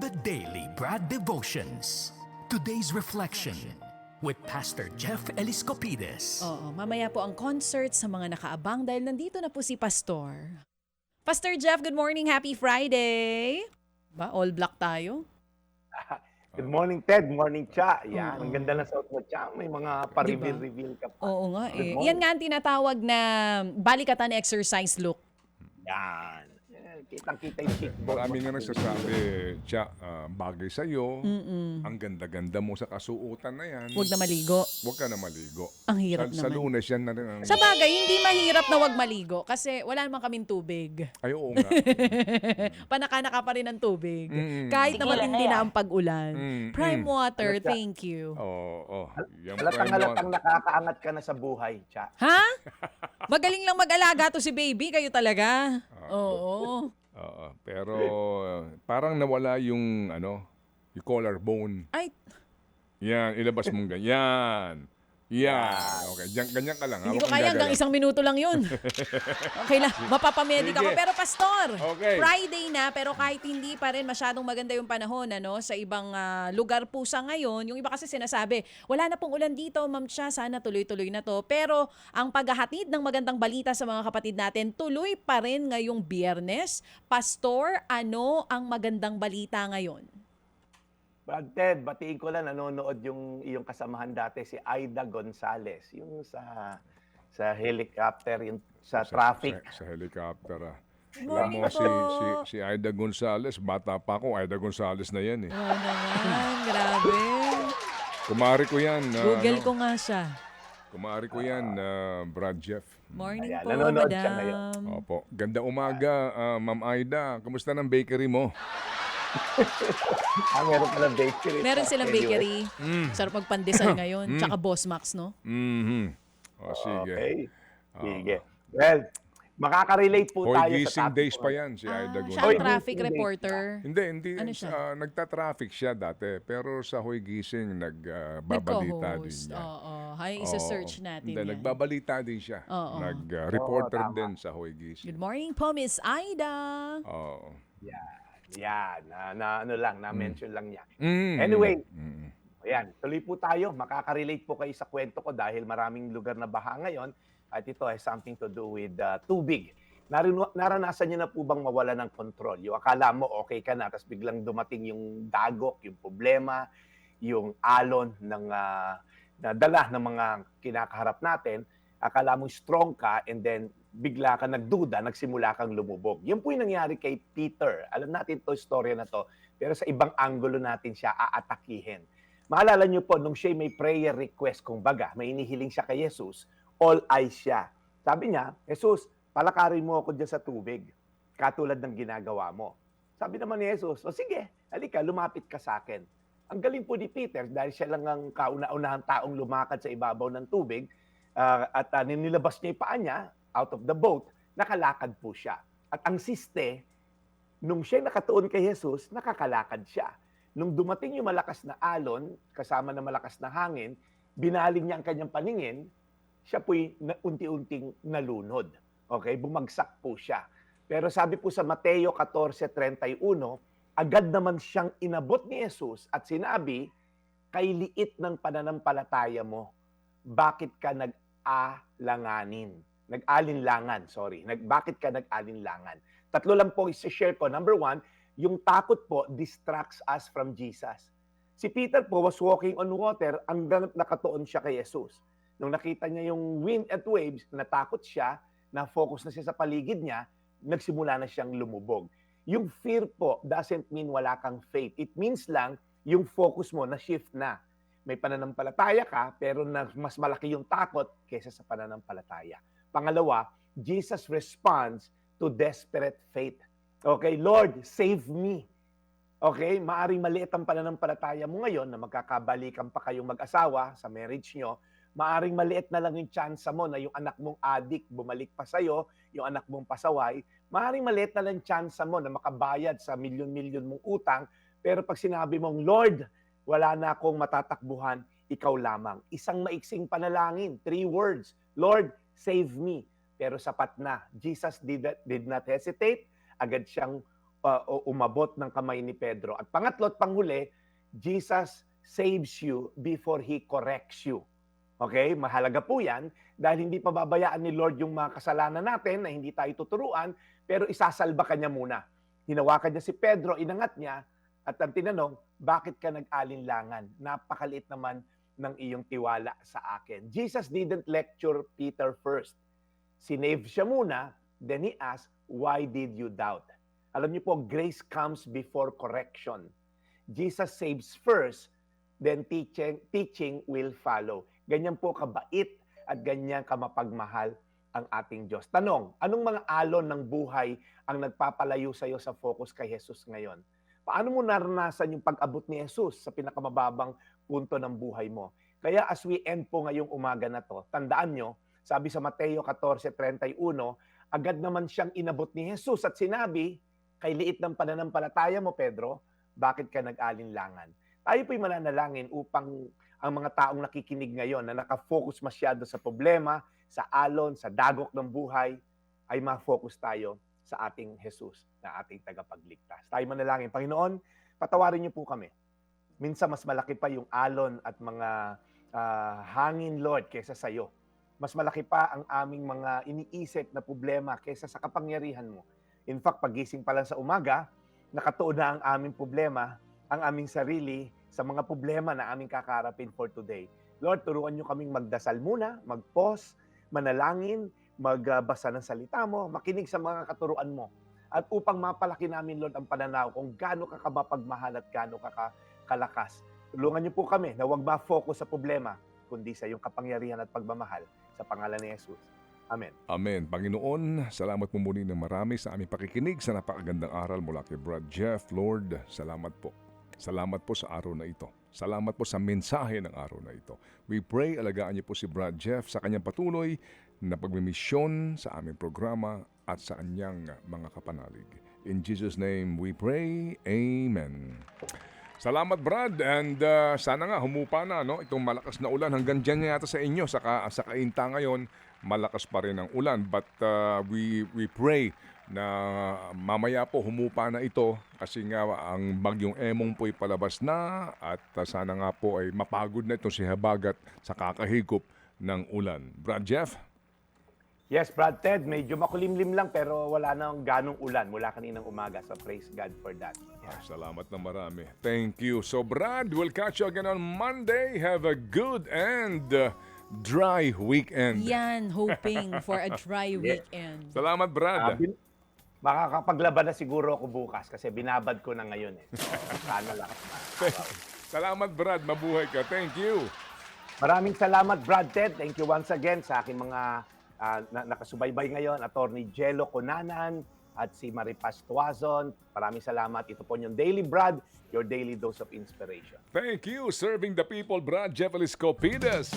The Daily Brad Devotions. Today's reflection with Pastor Jeff Eliscopides. Oo, mamaya po ang concert sa mga nakaabang dahil nandito na po si Pastor. Pastor Jeff, good morning. Happy Friday. All black tayo. Good morning, Ted. Morning, Cha. Yan, Oo. ang ganda ng suot mo, Cha. May mga pa-reveal-reveal ka pa. Oo nga Good eh. morning. Yan nga ang tinatawag na balikatan exercise look. Yan. Kitang-kita yung cheekbone. Marami nga nagsasabi, Tja, bagay sa'yo, ang ganda-ganda mo sa kasuotan na yan. Huwag na maligo. Huwag ka na maligo. Ang hirap Sa naman. Lunes yan na rin ang... Sa bagay, hindi mahirap na wag maligo kasi wala naman kaming tubig. Ay, oo nga. Panaka-naka pa rin ang tubig. Mm. Kahit na matindi na ang pag-ulan. Mm, Prime water, Ano siya? thank you. Oo. Yan Halatang nakakaangat ka na sa buhay, Cha. Ha? Magaling lang mag-alaga to si baby, kayo talaga. Oo. Oo. Pero parang nawala yung, yung collarbone. Ay, Yan, ilabas mong ganyan. Yan. Okay, ganyan ka lang. hindi ko Huwag kang kaya hanggang gagalaw. 1 minuto lang yun. Okay lang, mapapamedic ako. Sige. Pero Pastor, Okay. Friday na, pero kahit hindi pa rin masyadong maganda yung panahon, sa ibang lugar po sa ngayon, yung iba kasi sinasabi, wala na pong ulan dito, Ma'am Cha, sana tuloy-tuloy na to. Pero ang paghahatid ng magandang balita sa mga kapatid natin, tuloy pa rin ngayong Biyernes. Pastor, ano ang magandang balita ngayon? Brad Ted, batiin ko lang, nanonood yung iyong kasamahan dati, si Aida Gonzales. Yung sa helicopter, yung sa traffic. Sa helicopter. Morning Alam mo, po. si Aida Gonzales, bata pa ako, Aida Gonzales na yan eh. Oo naman, grabe. Kumari ko yan. Google ko nga siya. Kumari ko yan, Brad Jeff. Morning Ayan, po, nanonood siya ngayon. madam. Opo. Ganda umaga, Ma'am Aida. Kamusta ng bakery mo? Meron palang bakery. Meron silang Anyway. bakery. Sarap magpandesal ngayon. Tsaka Boss Max, no? Mhm. O sige. Okay. Sige. Well, makaka-relate po Hoy, tayo sa gising topic days ko. pa yan, si Aida Siya ang Gonzales. traffic Hindi. reporter. Hindi. Ano siya? Nagta-traffic siya dati. Pero sa Hoy Gising, nagbabalita din Nag-co-host. niya. Oo. Hay, isa-search natin Hindi, yan. nagbabalita din siya. Oo. Nag-reporter Oo, tama. din sa Hoy Gising. Good morning po, Miss Aida. Oo. Yan. Na-mention lang niya. Mm. Anyway, Mm. ayan, tuloy po tayo. Makaka-relate po kayo sa kwento ko dahil maraming lugar na baha ngayon at ito has something to do with tubig. Naranasan niyo na po bang mawala ng control? Yung akala mo okay ka na, tapos biglang dumating yung dagok, yung problema, yung alon ng na dala ng mga kinakaharap natin. Akala mo strong ka and then bigla ka nagduda, nagsimula kang lumubog. Yan po yung nangyari kay Peter. Alam natin to storya na to, pero sa ibang anggulo natin siya aatakihin. Maalala niyo po, nung siya may prayer request, kung baga, may inihiling siya kay Jesus, all eyes siya. Sabi niya, Jesus, palakarin mo ako dyan sa tubig, katulad ng ginagawa mo. Sabi naman ni Jesus, o sige, halika, lumapit ka sa akin. Ang galing po ni Peter, dahil siya lang ang kauna-unahang taong lumakad sa ibabaw ng tubig, at nilabas niya yung paa niya, out of the boat, nakalakad po siya. At ang siste, nung siya nakatuon kay Jesus, nakakalakad siya. Nung dumating yung malakas na alon, kasama ng malakas na hangin, binaling niya ang kanyang paningin, siya po'y unti-unting nalunod. Okay? Bumagsak po siya. Pero sabi po sa Mateo 14:31, agad naman siyang inabot ni Jesus at sinabi, kay liit ng pananampalataya mo, bakit ka bakit ka nag-alinlangan? Tatlo lang po i-share ko. Number 1, yung takot po distracts us from Jesus. Si Peter po was walking on water hanggang nakatuon siya kay Jesus. Nung nakita niya yung wind at waves, natakot siya, na-focus na siya sa paligid niya, nagsimula na siyang lumubog. Yung fear po doesn't mean wala kang faith. It means lang yung focus mo na shift na. May pananampalataya ka, pero mas malaki yung takot kaysa sa pananampalataya. Pangalawa, Jesus responds to desperate faith. Okay, Lord, save me. Okay, maaring maliit ang pananampalataya mo ngayon na magkakabalikan pa kayong mag-asawa sa marriage nyo. Maaring maliit na lang yung chance mo na yung anak mong adik bumalik pa sa'yo, yung anak mong pasaway. Maaring maliit na lang chance mo na makabayad sa milyon-milyon mong utang. Pero pag sinabi mong, Lord, wala na akong matatakbuhan, ikaw lamang. Isang maiksing panalangin, 3 words, Lord, save me. Pero sapat na. Jesus did not hesitate. Agad siyang o umabot ng kamay ni Pedro. At pangatlo at panghuli, Jesus saves you before He corrects you. Okay? Mahalaga po yan dahil hindi pababayaan ni Lord yung mga kasalanan natin na hindi tayo tuturuan, pero isasalba ka niya muna. Hinawakan niya si Pedro, inangat niya, at ang tinanong, bakit ka nag-alinlangan? Napakaliit naman ng iyong tiwala sa akin. Jesus didn't lecture Peter first. Sinave siya muna, then He asked, why did you doubt? Alam niyo po, grace comes before correction. Jesus saves first, then teaching will follow. Ganyan po kabait at ganyan kamapagmahal ang ating Diyos. Tanong, anong mga alon ng buhay ang nagpapalayo sa iyo sa focus kay Jesus ngayon? Paano mo naranasan yung pag-abot ni Jesus sa pinakamababang punto ng buhay mo? Kaya as we end po ngayong umaga na to, tandaan nyo, sabi sa Mateo 14:31, agad naman siyang inabot ni Jesus at sinabi, kay liit ng pananampalataya mo, Pedro, bakit ka nag-alinlangan? Tayo po'y mananalangin upang ang mga taong nakikinig ngayon na nakafocus masyado sa problema, sa alon, sa dagok ng buhay, ay ma-focus tayo sa ating Jesus na ating tagapagligtas. Tayo manalangin. Panginoon, patawarin niyo po kami. Minsan mas malaki pa yung alon at mga hangin, Lord, kaysa sa iyo. Mas malaki pa ang aming mga iniisip na problema kaysa sa kapangyarihan mo. In fact, pagising pa lang sa umaga, nakatuon na ang aming problema, ang aming sarili sa mga problema na aming kakarapin for today. Lord, turuan niyo kaming magdasal muna, mag-pause, manalangin, magbasa ng salita mo, makinig sa mga katuruan mo. At upang mapalaki namin, Lord, ang pananaw kung gaano ka kabapagmahal at gaano ka kalakas. Tulungan niyo po kami na huwag ma-focus sa problema, kundi sa iyong kapangyarihan at pagmamahal. Sa pangalan ni Jesus. Amen. Amen. Panginoon, salamat po muli ng marami sa aming pakikinig sa napakagandang aral mula kay Brad Jeff. Lord, salamat po. Salamat po sa araw na ito. Salamat po sa mensahe ng araw na ito. We pray, alagaan niyo po si Brad Jeff sa kanyang patuloy na pagmimisyon sa aming programa at sa kanyang mga kapanalig. In Jesus' name we pray. Amen. Salamat, Brad. And sana nga humupa na itong malakas na ulan. Hanggang dyan yata sa inyo. Sa Kainta ngayon, malakas pa rin ang ulan. But we pray na mamaya po humupa na ito kasi nga ang bagyong Emong po'y palabas na at sana nga po ay mapagod na itong si Habagat sa kakahigop ng ulan. Brad Jeff? Yes, Brad Ted, medyo makulimlim lang pero wala nang ganong ulan mula kaninang umaga. So praise God for that. Yeah. Salamat na marami. Thank you. So Brad, we'll catch you again on Monday. Have a good and dry weekend. Yan, hoping for a dry weekend. Salamat, Brad. Makakapaglaban na siguro ako bukas kasi binabad ko na ngayon. So, sana lang. Salamat, Brad. Mabuhay ka. Thank you. Maraming salamat, Brad Ted. Thank you once again sa aking mga nakasubaybay ngayon, Attorney Jello Conanan at si Maripas Tuazon. Maraming salamat. Ito po yung Daily Brad, your daily dose of inspiration. Thank you. Serving the people, Brad Jeff Eliscopides.